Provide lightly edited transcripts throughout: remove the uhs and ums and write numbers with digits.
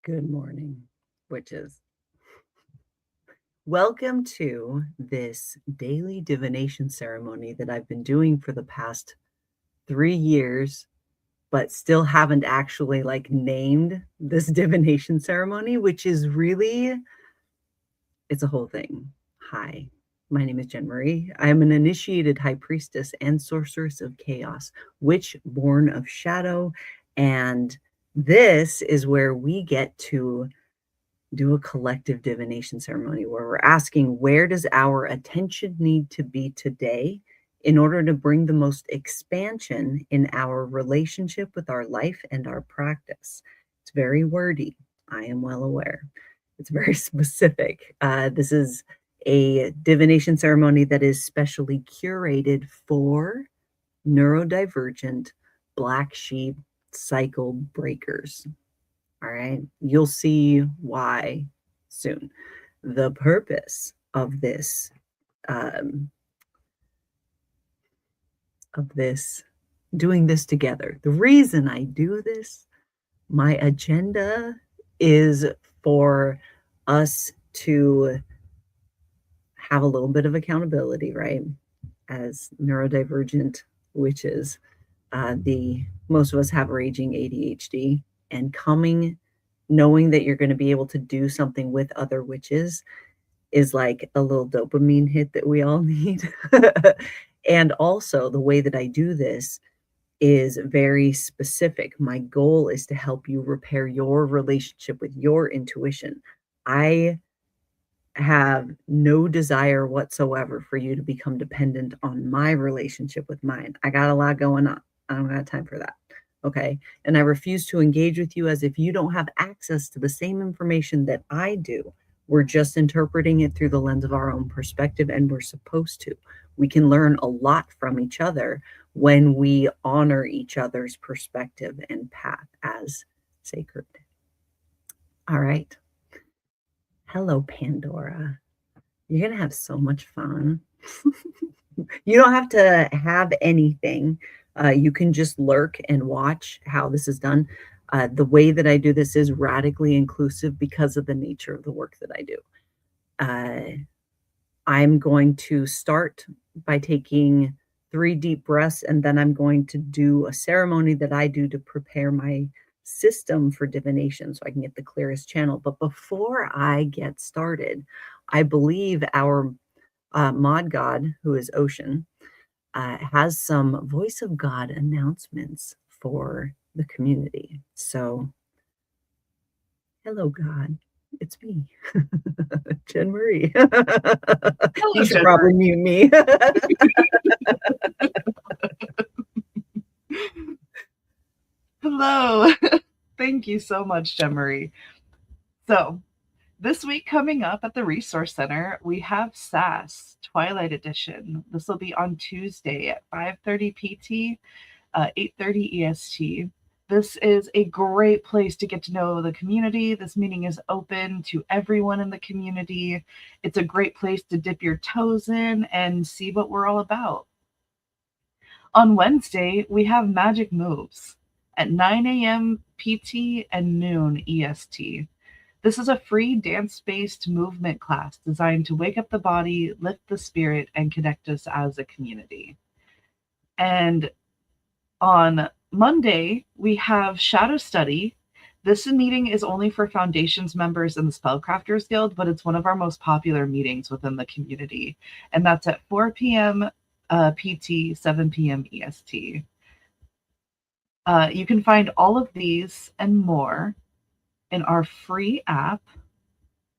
Good morning, witches. Welcome to this daily divination ceremony that I've been doing for the past 3 years, but still haven't actually named this divination ceremony, which is really, it's a whole thing. Hi, my name is Jen Marie. I am an initiated high priestess and sorceress of chaos, witch born of shadow, and this is where we get to do a collective divination ceremony where we're asking, where does our attention need to be today in order to bring the most expansion in our relationship with our life and our practice? It's very wordy. I am well aware. It's very specific. This is a divination ceremony that is specially curated for neurodivergent black sheep cycle breakers. All right, you'll see why soon. The purpose of this doing this together, the reason I do this, my agenda is for us to have a little bit of accountability, right? As neurodivergent witches, most of us have raging ADHD, and knowing that you're going to be able to do something with other witches is like a little dopamine hit that we all need. And also the way that I do this is very specific. My goal is to help you repair your relationship with your intuition. I have no desire whatsoever for you to become dependent on my relationship with mine. I got a lot going on. I don't have time for that. Okay. And I refuse to engage with you as if you don't have access to the same information that I do. We're just interpreting it through the lens of our own perspective, and we're supposed to. We can learn a lot from each other when we honor each other's perspective and path as sacred. All right. Hello, Pandora. You're going to have so much fun. You don't have to have anything. You can just lurk and watch how this is done. The way that I do this is radically inclusive because of the nature of the work that I do. I'm going to start by taking 3 deep breaths, and then I'm going to do a ceremony that I do to prepare my system for divination so I can get the clearest channel. But before I get started, I believe our mod god, who is Ocean, has some voice of God announcements for the community. So, hello, God. It's me, Jen Marie. You should probably mute me. Hello. Thank you so much, Jemery. So, this week coming up at the Resource Center, we have SAS Twilight Edition. This will be on Tuesday at 5:30 PT, 8:30 EST. This is a great place to get to know the community. This meeting is open to everyone in the community. It's a great place to dip your toes in and see what we're all about. On Wednesday, we have Magic Moves at 9 a.m. PT and noon EST. This is a free dance based movement class designed to wake up the body, lift the spirit, and connect us as a community. And on Monday, we have Shadow Study. This meeting is only for Foundations members in the Spellcrafters Guild, but it's one of our most popular meetings within the community. And that's at 4 p.m. PT, 7 p.m. EST. You can find all of these and more in our free app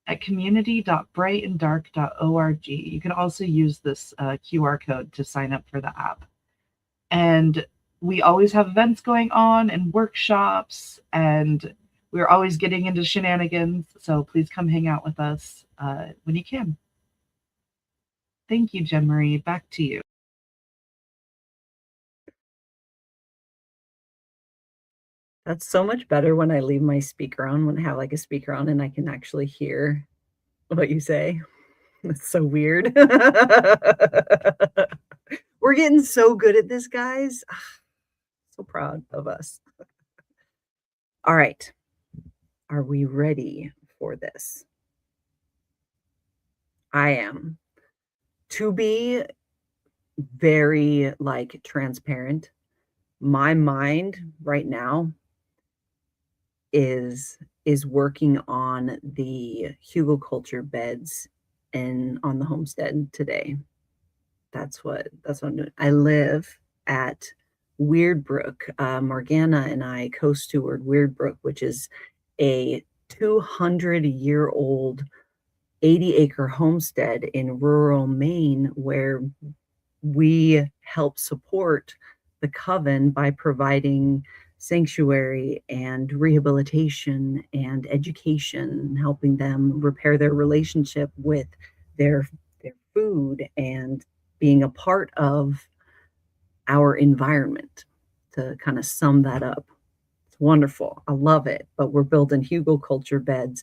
at community.brightanddark.org. You can also use this QR code to sign up for the app. And we always have events going on and workshops, and we're always getting into shenanigans. So please come hang out with us when you can. Thank you, Jemery. Back to you. That's so much better when I leave my speaker on, when I have like a speaker on and I can actually hear what you say. That's so weird. We're getting so good at this, guys. So proud of us. All right. Are we ready for this? I am. To be very like transparent, my mind right now is working on the hugelkultur beds and on the homestead today. That's what I'm doing. I live at Weirdbrook. Morgana and I co-steward Weirdbrook, which is a 200-year-old 80-acre homestead in rural Maine where we help support the coven by providing sanctuary and rehabilitation and education, helping them repair their relationship with their food and being a part of our environment, to kind of sum that up. It's wonderful. I love it. But we're building hugelkultur beds,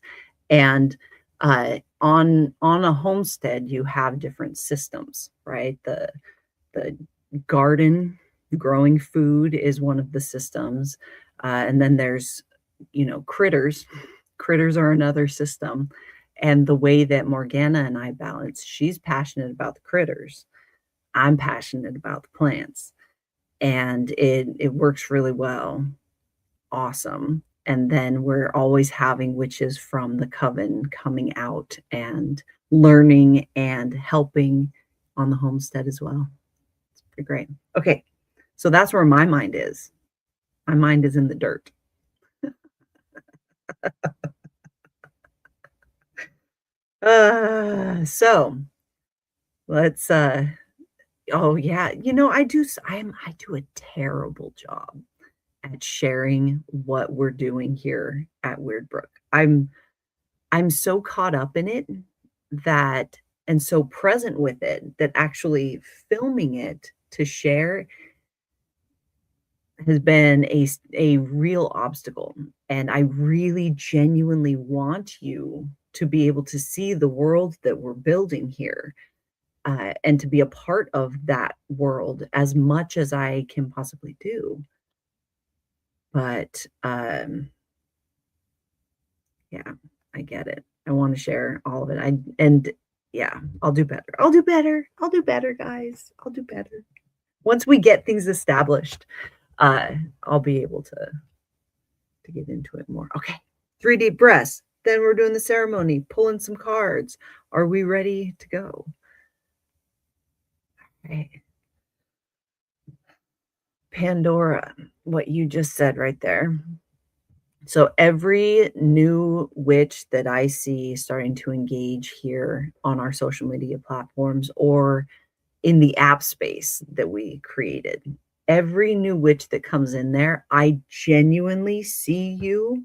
and on a homestead you have different systems, right? The garden, growing food is one of the systems, and then there's critters. Critters are another system. And the way that Morgana and I balance, she's passionate about the critters, I'm passionate about the plants, and it works really well. Awesome. And then we're always having witches from the coven coming out and learning and helping on the homestead as well. It's pretty great. Okay, so that's where my mind is. My mind is in the dirt. So let's oh yeah, I do a terrible job at sharing what we're doing here at Weirdbrook. I'm so caught up in it that, and so present with it, that actually filming it to share has been a real obstacle. And I really genuinely want you to be able to see the world that we're building here, and to be a part of that world as much as I can possibly do. But yeah, I get it. I want to share all of it. Yeah, I'll do better. I'll do better. I'll do better, guys. I'll do better. Once we get things established, I'll be able to get into it more. Okay. 3 deep breaths. Then we're doing the ceremony, pulling some cards. Are we ready to go? Okay. Pandora, what you just said right there. So every new witch that I see starting to engage here on our social media platforms or in the app space that we created, every new witch that comes in there, I genuinely see you,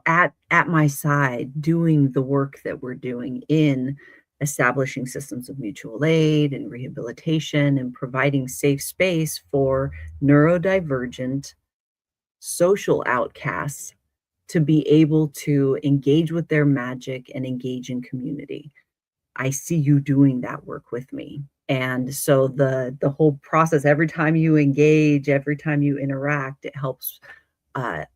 at my side doing the work that we're doing in establishing systems of mutual aid and rehabilitation and providing safe space for neurodivergent social outcasts to be able to engage with their magic and engage in community. I see you doing that work with me. And so the whole process, every time you engage, every time you interact, it helps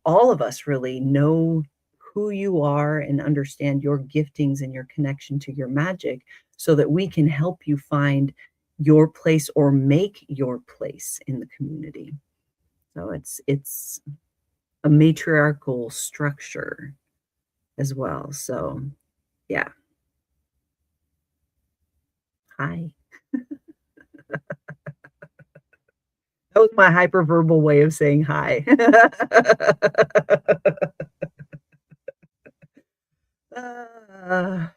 all of us really know who you are and understand your giftings and your connection to your magic so that we can help you find your place or make your place in the community. So it's a matriarchal structure as well. So yeah. Hi. That was my hyperverbal way of saying hi. Uh,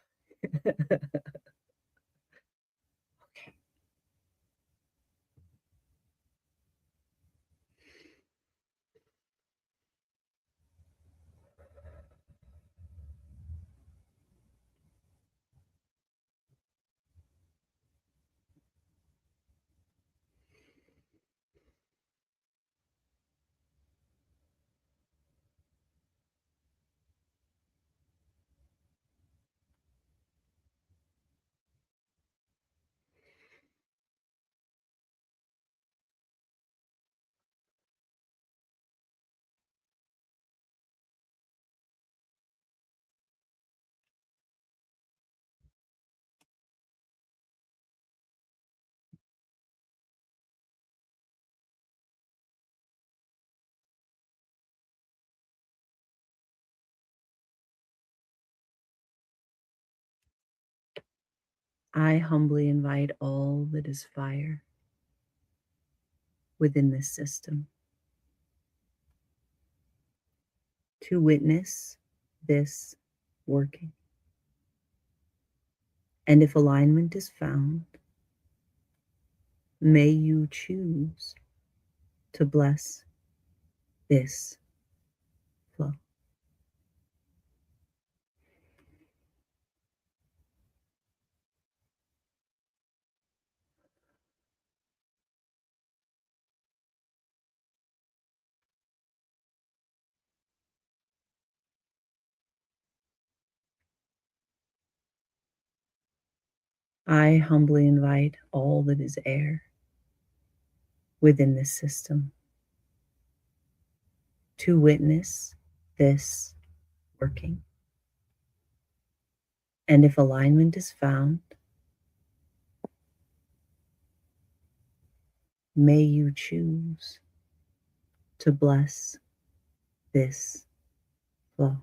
I humbly invite all that is fire within this system to witness this working. And if alignment is found, may you choose to bless this flow. I humbly invite all that is air within this system to witness this working. And if alignment is found, may you choose to bless this flow.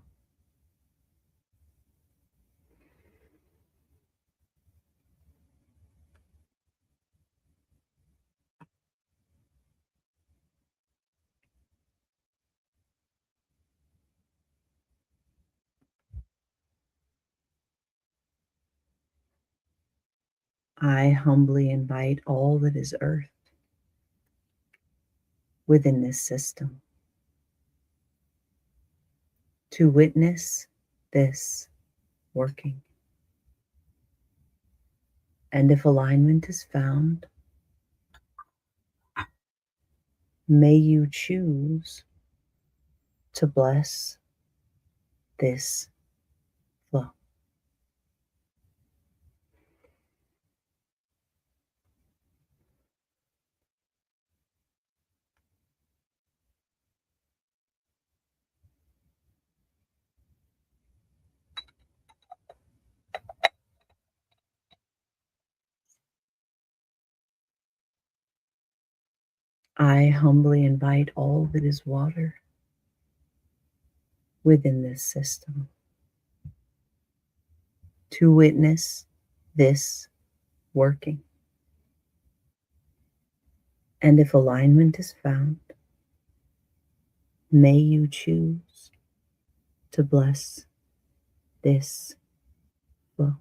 I humbly invite all that is earth within this system to witness this working. And if alignment is found, may you choose to bless this flow. I humbly invite all that is water within this system to witness this working. And if alignment is found, may you choose to bless this flow.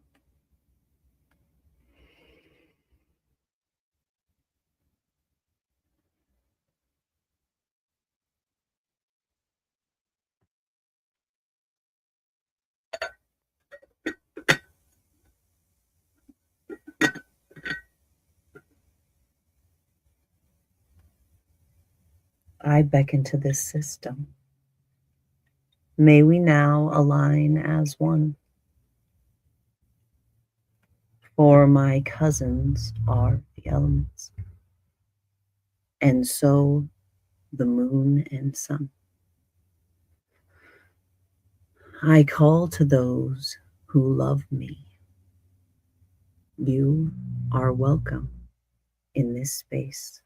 I beckon to this system. May we now align as one. For my cousins are the elements, and so the moon and sun. I call to those who love me. You are welcome in this space.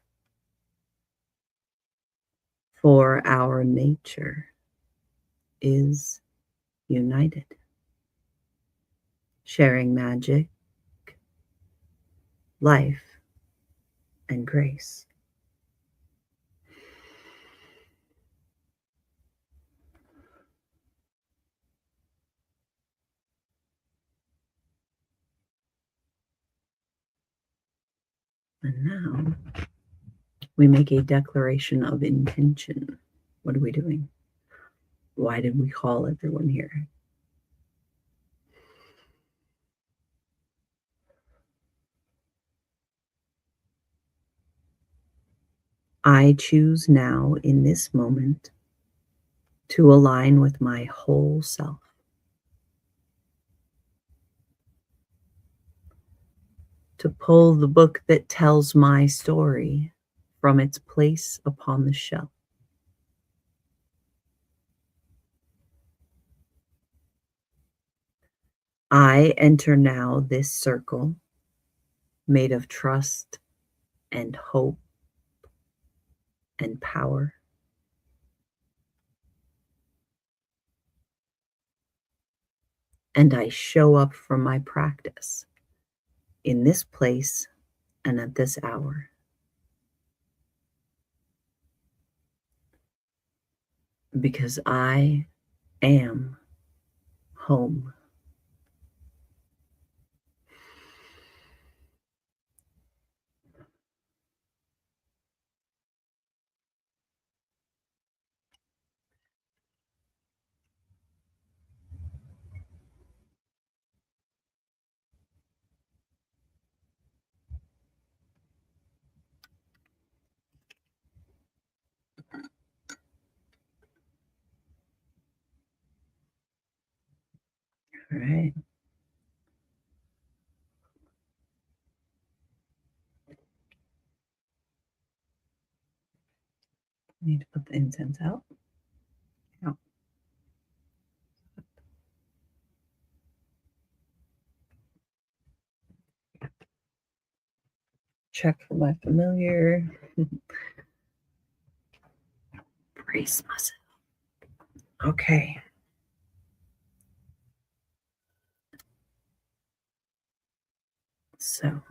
For our nature is united, sharing magic, life, and grace. And now we make a declaration of intention. What are we doing? Why did we call everyone here? I choose now in this moment to align with my whole self, to pull the book that tells my story from its place upon the shelf. I enter now this circle made of trust and hope and power. And I show up for my practice in this place and at this hour. Because I am home. All right. Need to put the incense out. Yeah. Check for my familiar. Brace myself. Okay. So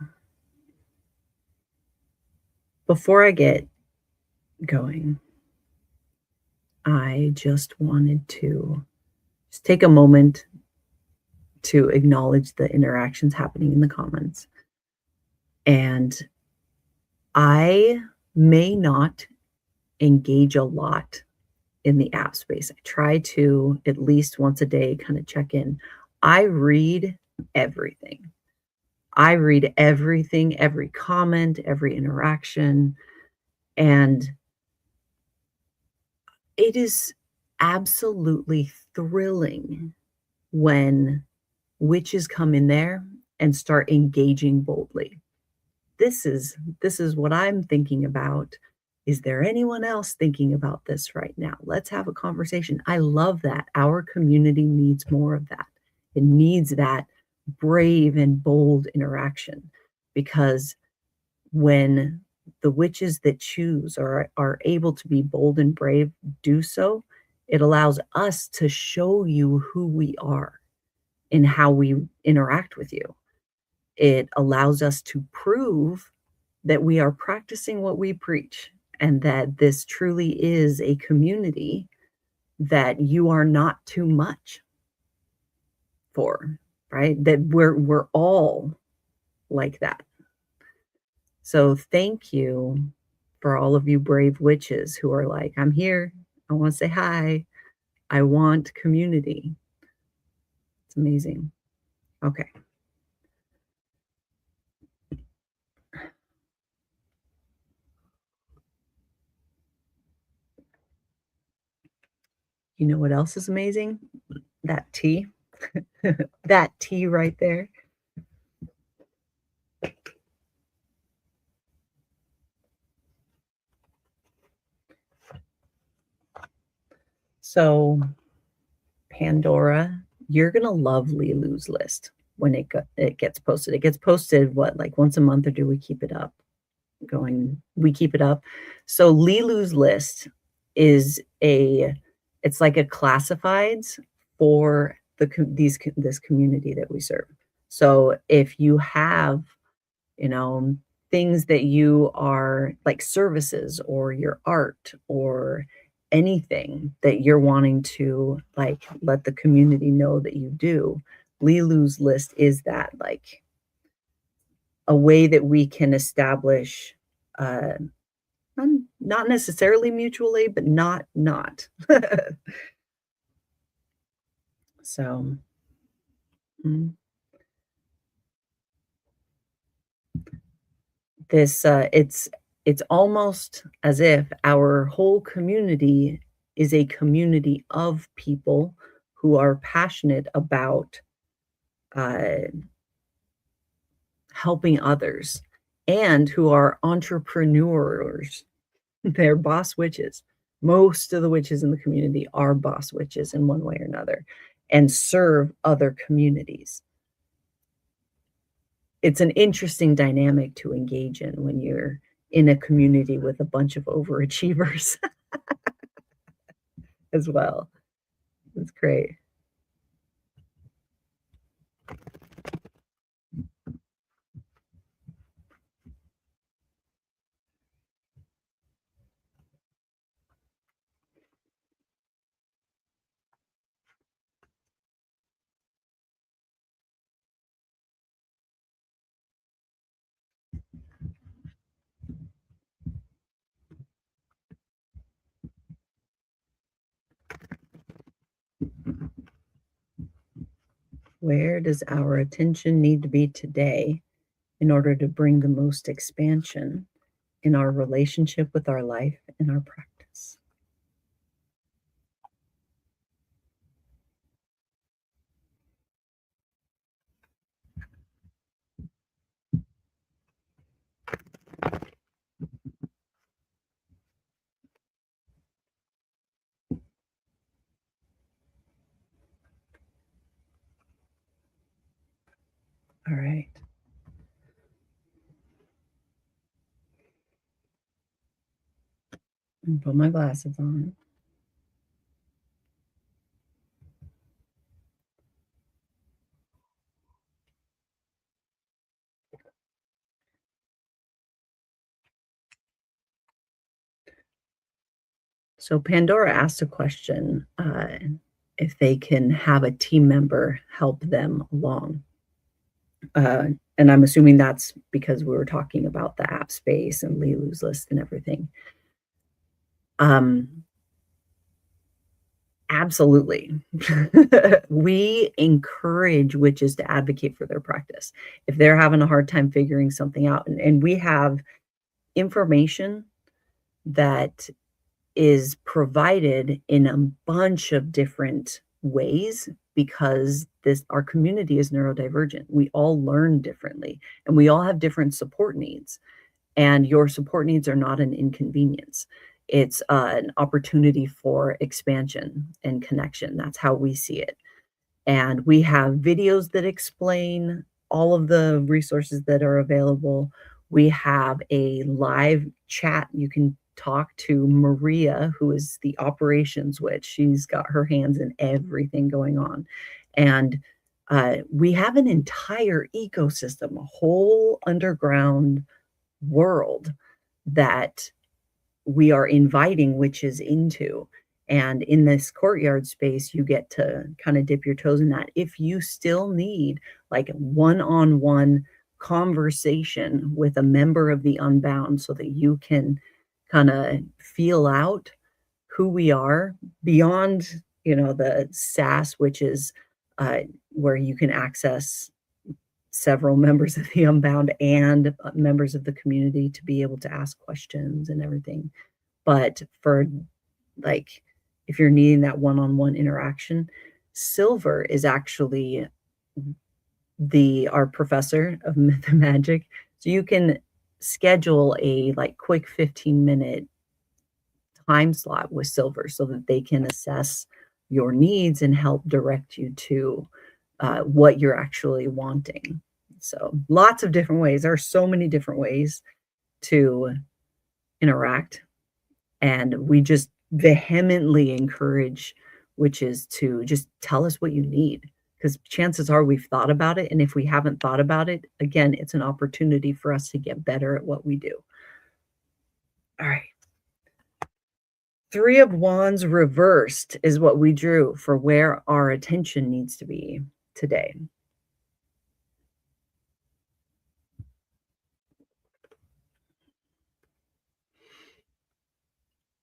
before I get going, I just wanted to just take a moment to acknowledge the interactions happening in the comments. And I may not engage a lot in the app space. I try to at least once a day kind of check in. I read everything. I read everything, every comment, every interaction. And it is absolutely thrilling when witches come in there and start engaging boldly. This is what I'm thinking about. Is there anyone else thinking about this right now? Let's have a conversation. I love that. Our community needs more of that. It needs that brave and bold interaction, because when the witches that choose are able to be bold and brave do so, it allows us to show you who we are and how we interact with you. It allows us to prove that we are practicing what we preach, and that this truly is a community that you are not too much for, right? That we're all like that. So thank you for all of you brave witches who are like, I'm here. I want to say hi. I want community. It's amazing. Okay. You know what else is amazing? That tea. That tea right there. So, Pandora, you're gonna love Lilu's list when it gets posted. It gets posted, what, like once a month, or do we keep it up? We keep it up. So Lilu's list is it's like a classifieds for this community that we serve. So if you have, you know, things that you are like services or your art or anything that you're wanting to like let the community know that you do, Lilu's list is that, like, a way that we can establish uh not necessarily mutual aid, but not. So, mm, this it's almost as if our whole community is a community of people who are passionate about uh, helping others and who are entrepreneurs. They're boss witches. Most of the witches in the community are boss witches in one way or another and serve other communities. It's an interesting dynamic to engage in when you're in a community with a bunch of overachievers as well. It's great. Where does our attention need to be today in order to bring the most expansion in our relationship with our life and our practice? All right. And put my glasses on. So Pandora asked a question, if they can have a team member help them along. And I'm assuming that's because we were talking about the app space and Lilu's list and everything. Um, absolutely. We encourage witches to advocate for their practice. If they're having a hard time figuring something out, and we have information that is provided in a bunch of different ways because our community is neurodivergent. We all learn differently and we all have different support needs. And your support needs are not an inconvenience. It's an opportunity for expansion and connection. That's how we see it. And we have videos that explain all of the resources that are available. We have a live chat. You can talk to Maria, who is the operations witch. She's got her hands in everything going on. And we have an entire ecosystem, a whole underground world that we are inviting witches into. And in this courtyard space, you get to kind of dip your toes in that. If you still need like one-on-one conversation with a member of the Unbound so that you can kind of feel out who we are beyond, the SAS, which is where you can access several members of the Unbound and members of the community to be able to ask questions and everything. But for like, if you're needing that one-on-one interaction. Silver is actually our professor of myth and magic. So you can schedule a like quick 15-minute time slot with Silver so that they can assess your needs and help direct you to what you're actually wanting. So lots of different ways. There are so many different ways to interact. And we just vehemently encourage witches to just tell us what you need, because chances are we've thought about it. And if we haven't thought about it, again, it's an opportunity for us to get better at what we do. All right. Three of Wands reversed is what we drew for where our attention needs to be today.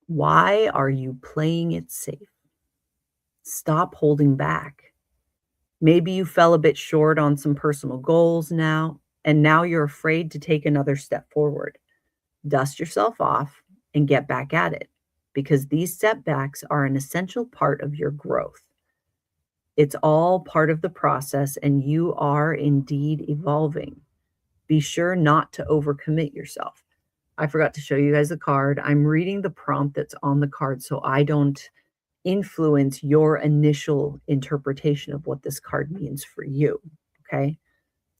Why are you playing it safe? Stop holding back. Maybe you fell a bit short on some personal goals now, and now you're afraid to take another step forward. Dust yourself off and get back at it, because these setbacks are an essential part of your growth. It's all part of the process, and you are indeed evolving. Be sure not to overcommit yourself. I forgot to show you guys the card. I'm reading the prompt that's on the card so I don't influence your initial interpretation of what this card means for you. Okay.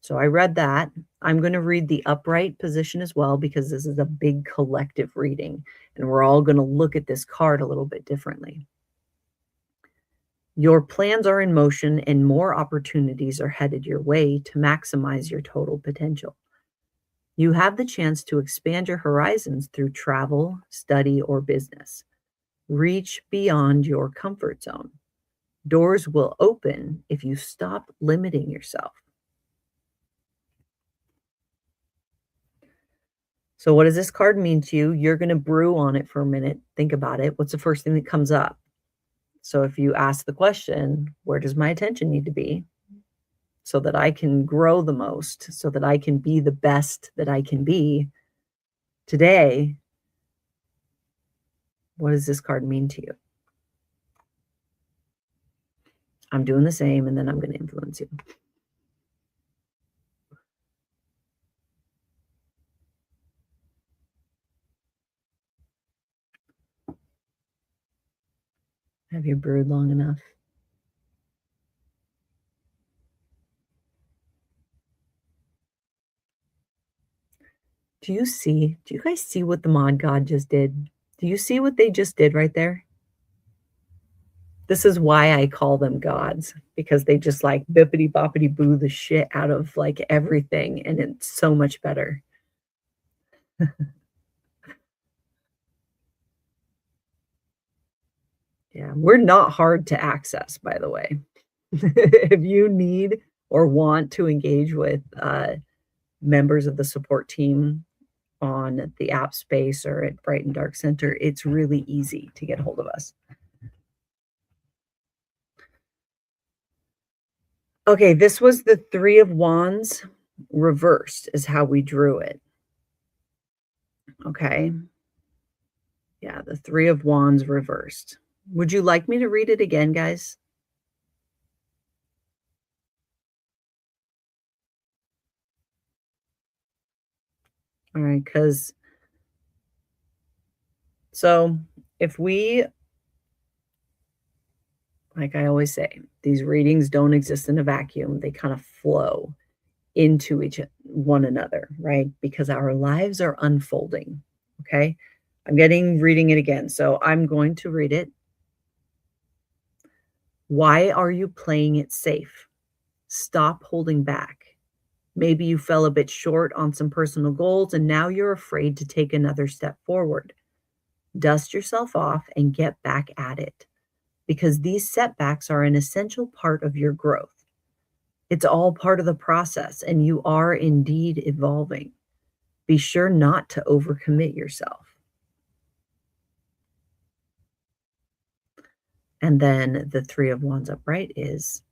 So I read that. I'm going to read the upright position as well, because this is a big collective reading and we're all going to look at this card a little bit differently. Your plans are in motion and more opportunities are headed your way to maximize your total potential. You have the chance to expand your horizons through travel, study, or business. Reach beyond your comfort zone. Doors will open if you stop limiting yourself. So what does this card mean to you? You're going to brew on it for a minute. Think about it. What's the first thing that comes up? So if you ask the question, where does my attention need to be so that I can grow the most, so that I can be the best that I can be today? What does this card mean to you? I'm doing the same, and then I'm going to influence you. Have you brewed long enough? Do you guys see what the mod god just did? Do you see what they just did right there? This is why I call them gods, because they just like bippity boppity boo the shit out of like everything, and it's so much better. Yeah, we're not hard to access, by the way. If you need or want to engage with members of the support team on the app space or at Bright and Dark Center, it's really easy to get a hold of us. Okay, this was the Three of Wands reversed is how we drew it. Okay. Yeah, the Three of Wands reversed. Would you like me to read it again, guys? All right, because so if we, like I always say, these readings don't exist in a vacuum. They kind of flow into one another, right? Because our lives are unfolding. Okay. I'm reading it again. So I'm going to read it. Why are you playing it safe? Stop holding back. Maybe you fell a bit short on some personal goals and now you're afraid to take another step forward. Dust yourself off and get back at it, because these setbacks are an essential part of your growth. It's all part of the process, and you are indeed evolving. Be sure not to overcommit yourself. And then the Three of Wands upright is,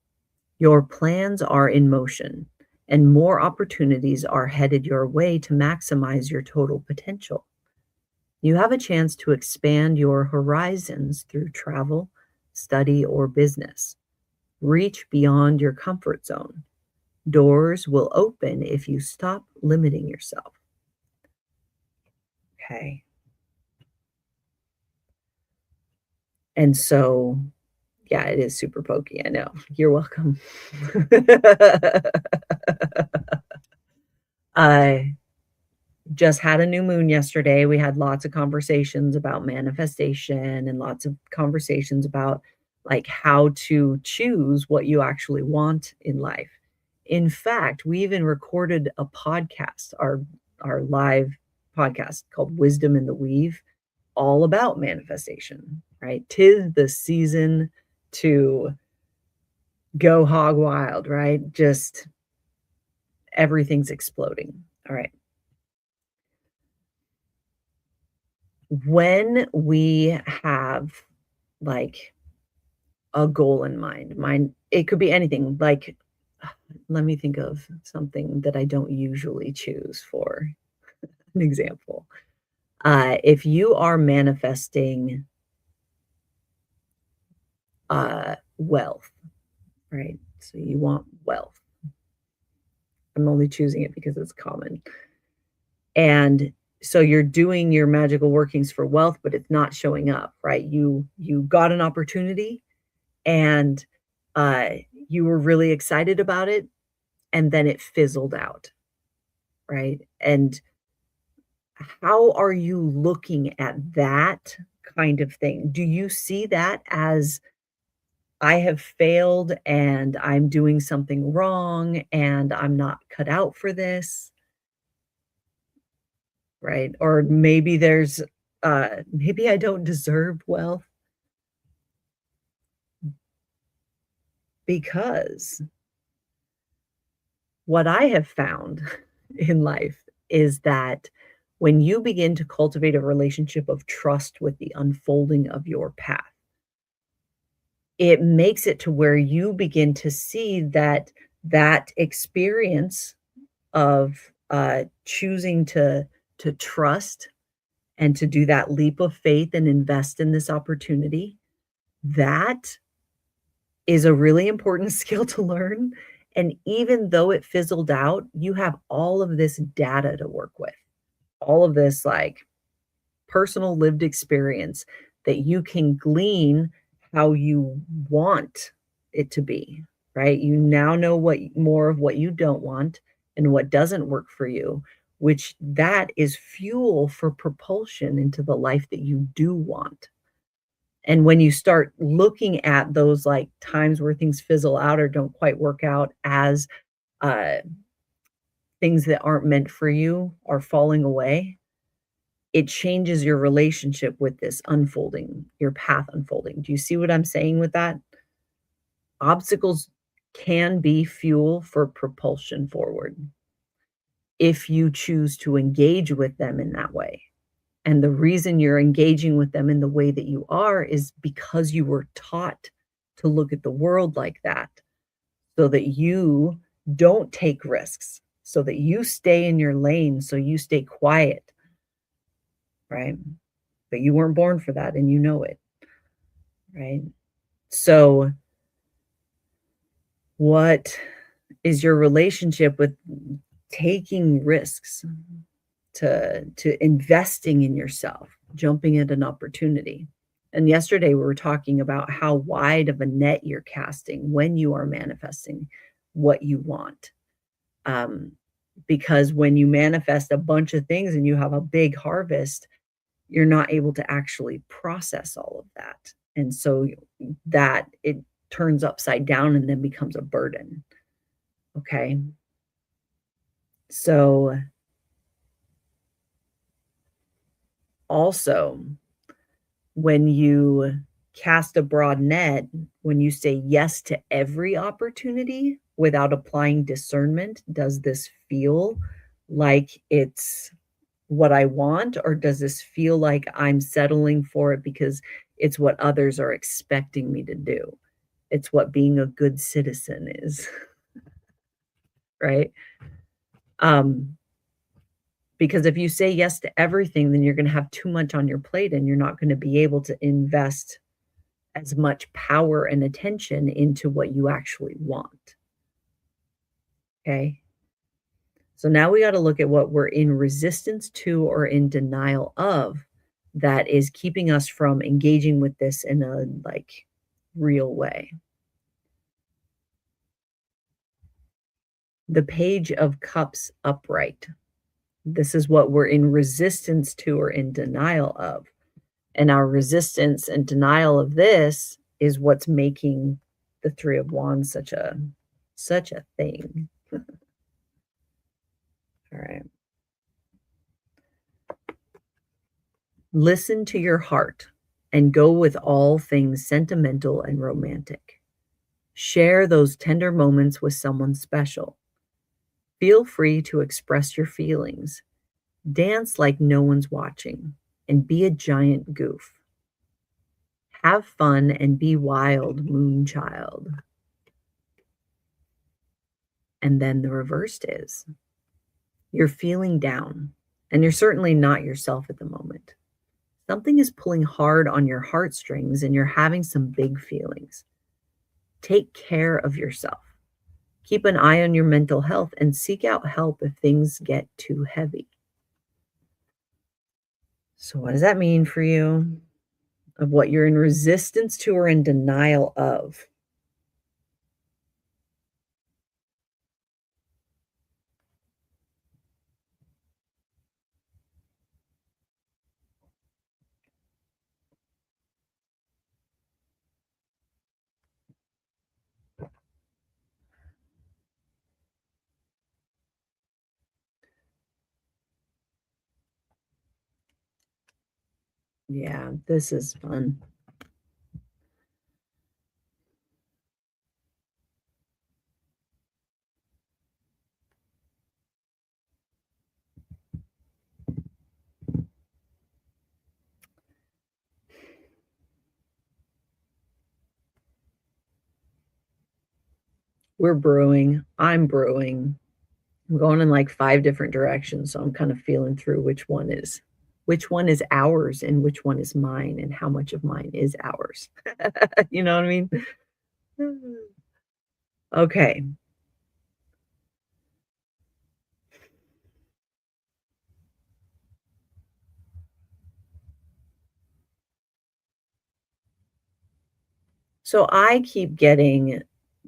your plans are in motion and more opportunities are headed your way to maximize your total potential. You have a chance to expand your horizons through travel, study, or business. Reach beyond your comfort zone. Doors will open if you stop limiting yourself. Okay. And so, yeah, it is super pokey. I know. You're welcome. I just had a new moon yesterday. We had lots of conversations about manifestation and lots of conversations about like how to choose what you actually want in life. In fact, we even recorded a podcast, our live podcast called Wisdom in the Weave, all about manifestation, right? 'Tis the season to go hog wild, right? Just everything's exploding. All right. When we have like a goal in mind, it could be anything. Like, let me think of something that I don't usually choose for an example. If you are manifesting wealth, right? So you want wealth. I'm only choosing it because it's common. And so you're doing your magical workings for wealth, but it's not showing up, right? You got an opportunity and uh, you were really excited about it, and then it fizzled out, right? And how are you looking at that kind of thing? Do you see that as I have failed and I'm doing something wrong and I'm not cut out for this, right? Or maybe there's maybe I don't deserve wealth because what I have found in life is that when you begin to cultivate a relationship of trust with the unfolding of your path, it makes it to where you begin to see that that experience of choosing to trust and to do that leap of faith and invest in this opportunity, that is a really important skill to learn. And even though it fizzled out, you have all of this data to work with, all of this like personal lived experience that you can glean how you want it to be, right? You now know what more of what you don't want and what doesn't work for you, which that is fuel for propulsion into the life that you do want. And when you start looking at those like times where things fizzle out or don't quite work out as uh, things that aren't meant for you are falling away, it changes your relationship with this unfolding, your path unfolding. Do you see what I'm saying with that? Obstacles can be fuel for propulsion forward if you choose to engage with them in that way. And the reason you're engaging with them in the way that you are is because you were taught to look at the world like that, so that you don't take risks, so that you stay in your lane, so you stay quiet, right? But you weren't born for that and you know it, right? So, what is your relationship with taking risks, to investing in yourself, jumping at an opportunity? And yesterday we were talking about how wide of a net you're casting when you are manifesting what you want. Um, because when you manifest a bunch of things and you have a big harvest, you're not able to actually process all of that. And so that it turns upside down and then becomes a burden. Okay. So also, when you cast a broad net, when you say yes to every opportunity without applying discernment, does this feel like it's what I want, or does this feel like I'm settling for it because it's what others are expecting me to do? It's what being a good citizen is, right? Um, Because if you say yes to everything, then you're gonna have too much on your plate and you're not gonna be able to invest as much power and attention into what you actually want, okay? So now we gotta look at what we're in resistance to or in denial of that is keeping us from engaging with this in a, like, real way. The Page of Cups upright. This is what we're in resistance to or in denial of. And our resistance and denial of this is what's making the 3 of Wands such a thing. All right. Listen to your heart and go with all things sentimental and romantic. Share those tender moments with someone special. Feel free to express your feelings. Dance like no one's watching and be a giant goof. Have fun and be wild, moonchild. And then the reversed is you're feeling down and you're certainly not yourself at the moment. Something is pulling hard on your heartstrings and you're having some big feelings. Take care of yourself. Keep an eye on your mental health and seek out help if things get too heavy. So, what does that mean for you? Of what you're in resistance to or in denial of? Yeah, this is fun. We're brewing. I'm brewing. I'm going in like 5 different directions, so I'm kind of feeling through which one is ours and which one is mine and how much of mine is ours. You know what I mean? Okay. So I keep getting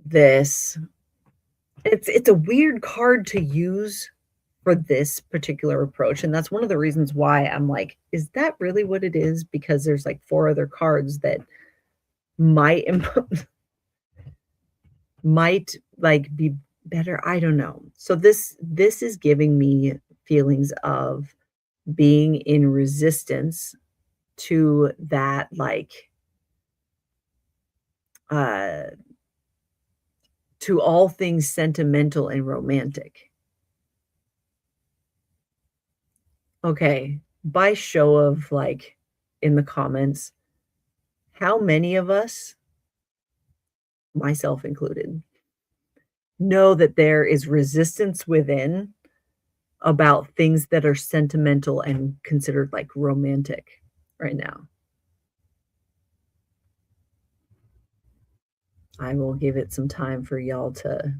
this. It's a weird card to use for this particular approach, and that's one of the reasons why I'm like, "Is that really what it is?" Because there's, like, 4 other cards that might might, like, be better, I don't know. So this is giving me feelings of being in resistance to that, like, uh to all things sentimental and romantic. Okay, by show of, like, in the comments, how many of us, myself included, know that there is resistance within about things that are sentimental and considered, like, romantic right now? I will give it some time for y'all to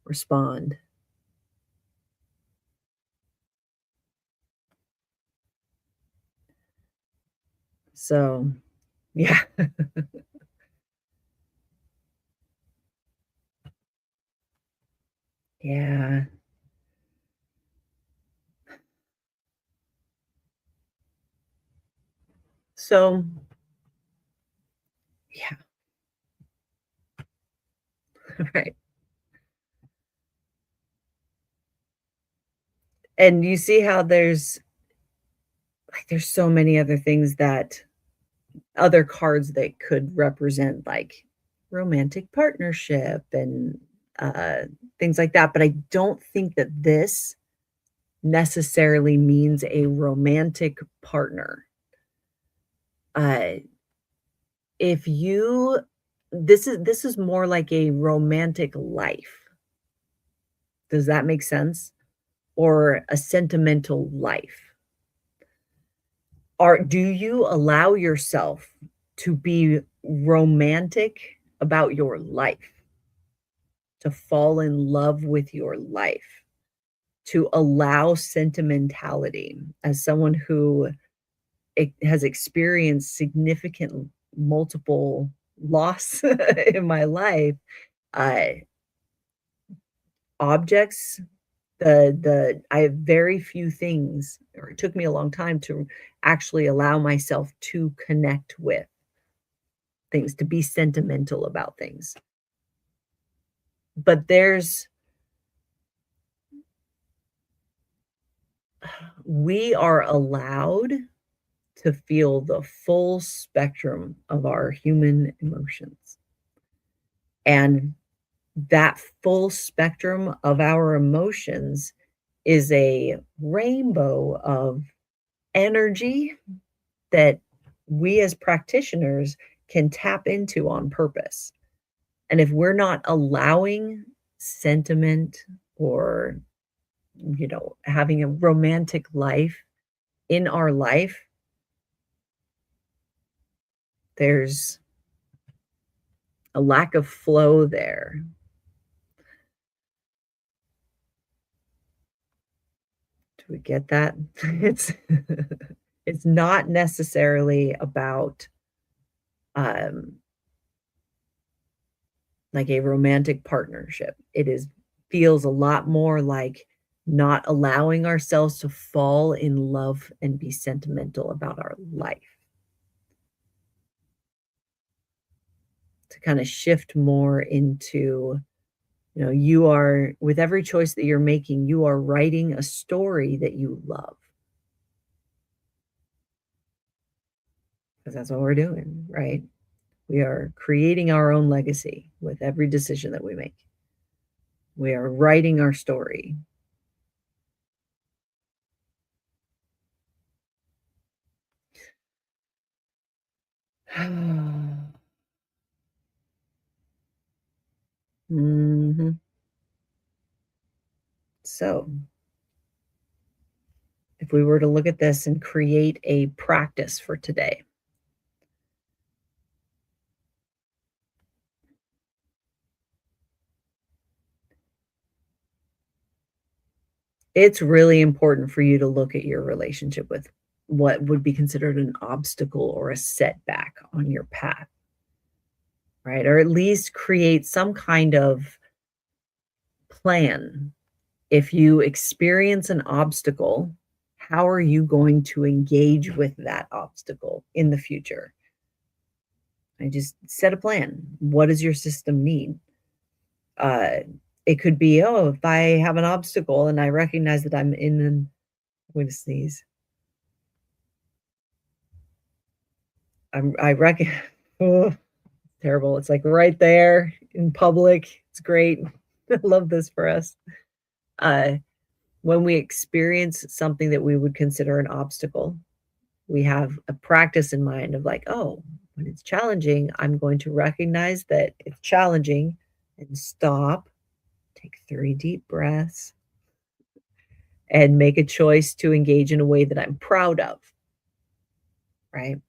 respond. So, yeah. Yeah. So, yeah, right. And you see how there's so many other things that other cards that could represent, like, romantic partnership and, uh, things like that, but I don't think that this necessarily means a romantic partner. Uh, if you this is more like a romantic life. Does that make sense? or a sentimental life? Do you allow yourself to be romantic about your life, to fall in love with your life, to allow sentimentality as someone who has experienced significant multiple loss in my life, uh, objects, the I have very few things, or it took me a long time to actually allow myself to connect with things, to be sentimental about things. But we are allowed to feel the full spectrum of our human emotions. And that full spectrum of our emotions is a rainbow of energy that we as practitioners can tap into on purpose. And if we're not allowing sentiment or, having a romantic life in our life, there's a lack of flow there. Do we get that? It's it's not necessarily about um like a romantic partnership. It is feels a lot more like not allowing ourselves to fall in love and be sentimental about our life, to kind of shift more into, you are, with every choice that you're making, you are writing a story that you love. Because that's what we're doing, right? We are creating our own legacy with every decision that we make. We are writing our story. Mhm. So, if we were to look at this and create a practice for today, it's really important for you to look at your relationship with what would be considered an obstacle or a setback on your path, right? Or at least create some kind of plan. If you experience an obstacle, how are you going to engage with that obstacle in the future? I just set a plan. What does your system need? Uh, it could be, oh, if I have an obstacle and I recognize that I'm I'm going to sneeze. I reckon, oh, terrible. It's like right there in public. It's great. I love this for us. Uh, when we experience something that we would consider an obstacle, we have a practice in mind of like, oh, when it's challenging, I'm going to recognize that it's challenging and stop, take 3 deep breaths, and make a choice to engage in a way that I'm proud of, right?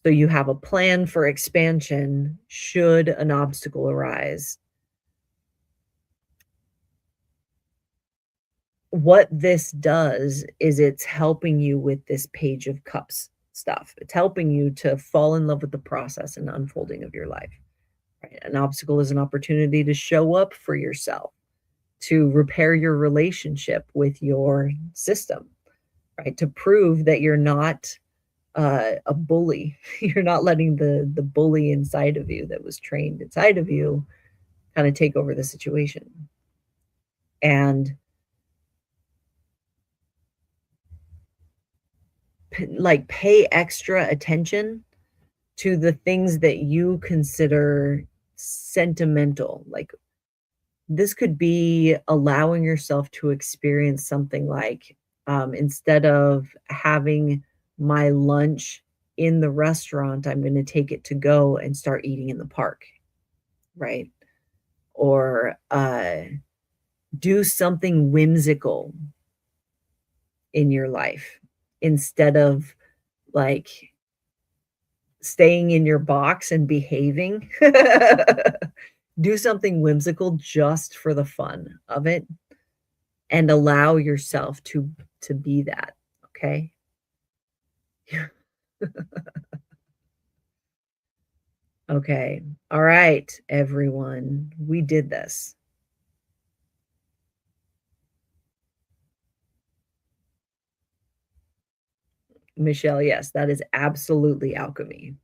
So you have a plan for expansion should an obstacle arise. What this does is it's helping you with this Page of Cups stuff. It's helping you to fall in love with the process and unfolding of your life. Right? An obstacle is an opportunity to show up for yourself, to repair your relationship with your system, right? To prove that you're not a bully. You're not letting the bully inside of you that was trained inside of you kind of take over the situation. And like pay extra attention to the things that you consider sentimental. Like this could be allowing yourself to experience something like, instead of having my lunch in the restaurant, I'm going to take it to go and start eating in the park, right? Or Do something whimsical in your life instead of like staying in your box and behaving. Do something whimsical just for the fun of it and allow yourself to be that, okay? Okay. All right, everyone. We did this. Michelle, yes, that is absolutely alchemy.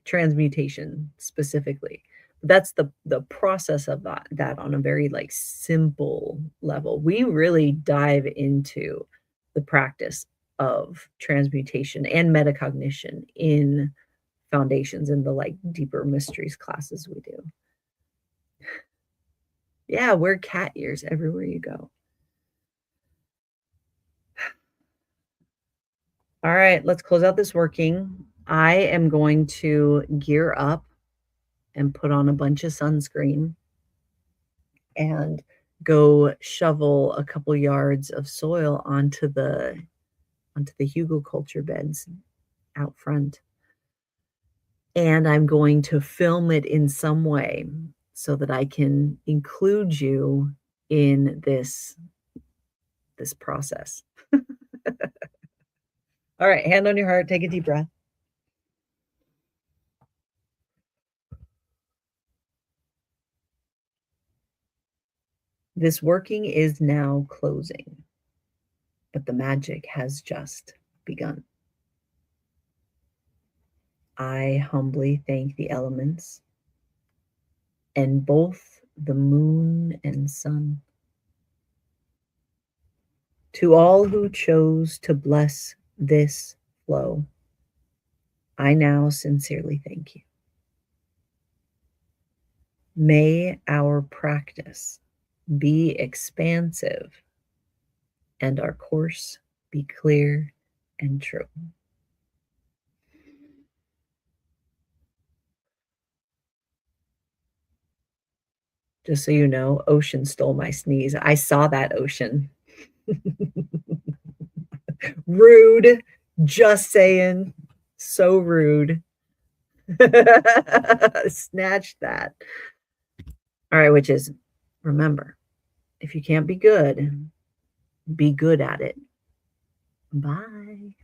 Transmutation specifically. That's the process of that on a very like simple level. We really dive into the practice of transmutation and metacognition in foundations in the like deeper mysteries classes we do. Yeah, wear cat ears everywhere you go. All right, let's close out this working. I am going to gear up and put on a bunch of sunscreen and go shovel a couple yards of soil onto the hugelkultur beds out front. And I'm going to film it in some way so that I can include you in this process. All right, hand on your heart, take a deep breath. This working is now closing, but the magic has just begun. I humbly thank the elements and both the moon and sun. To all who chose to bless this flow, I now sincerely thank you. May our practice be expansive and our course be clear and true. Just so you know, Ocean stole my sneeze. I saw that, Ocean. Rude. Just saying. So rude. Snatch that. All right, witches, remember, if you can't be good at it. Bye.